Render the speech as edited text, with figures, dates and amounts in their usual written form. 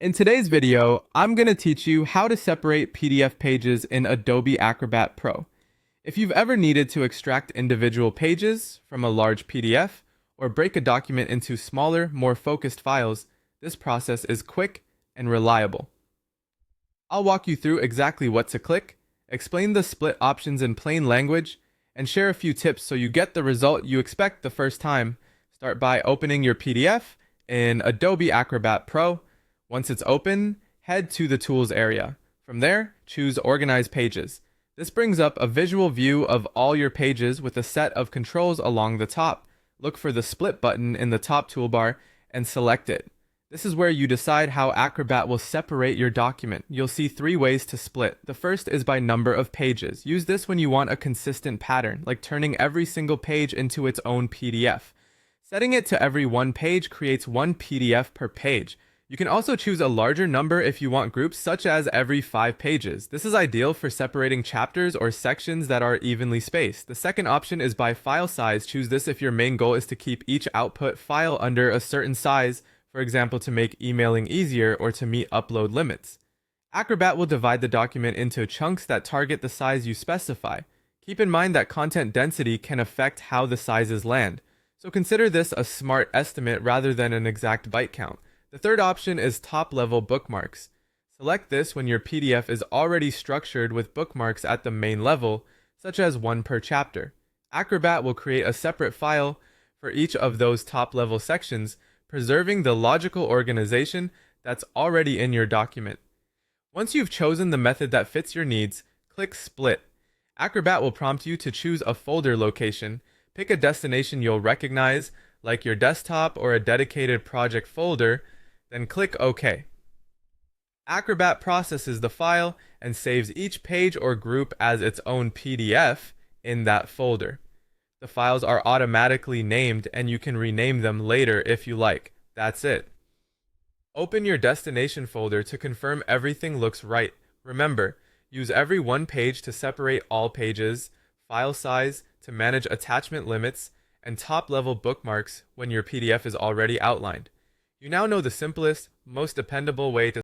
In today's video, I'm going to teach you how to separate PDF pages in Adobe Acrobat Pro. If you've ever needed to extract individual pages from a large PDF or break a document into smaller, more focused files, this process is quick and reliable. I'll walk you through exactly what to click, explain the split options in plain language, and share a few tips so you get the result you expect the first time. Start by opening your PDF in Adobe Acrobat Pro. Once it's open, head to the Tools area. From there, choose Organize Pages. This brings up a visual view of all your pages with a set of controls along the top. Look for the Split button in the top toolbar and select it. This is where you decide how Acrobat will separate your document. You'll see 3 ways to split. The first is by number of pages. Use this when you want a consistent pattern, like turning every single page into its own PDF. Setting it to every 1 page creates 1 PDF per page. You can also choose a larger number if you want groups, such as every 5 pages. This is ideal for separating chapters or sections that are evenly spaced. The second option is by file size. Choose this if your main goal is to keep each output file under a certain size, for example, to make emailing easier or to meet upload limits. Acrobat will divide the document into chunks that target the size you specify. Keep in mind that content density can affect how the sizes land, so consider this a smart estimate rather than an exact byte count. The third option is top-level bookmarks. Select this when your PDF is already structured with bookmarks at the main level, such as 1 per chapter. Acrobat will create a separate file for each of those top-level sections, preserving the logical organization that's already in your document. Once you've chosen the method that fits your needs, click Split. Acrobat will prompt you to choose a folder location. Pick a destination you'll recognize, like your desktop or a dedicated project folder, then click OK. Acrobat processes the file and saves each page or group as its own PDF in that folder. The files are automatically named and you can rename them later if you like. That's it. Open your destination folder to confirm everything looks right. Remember, use every 1 page to separate all pages, file size to manage attachment limits, and top-level bookmarks when your PDF is already outlined. You now know the simplest, most dependable way to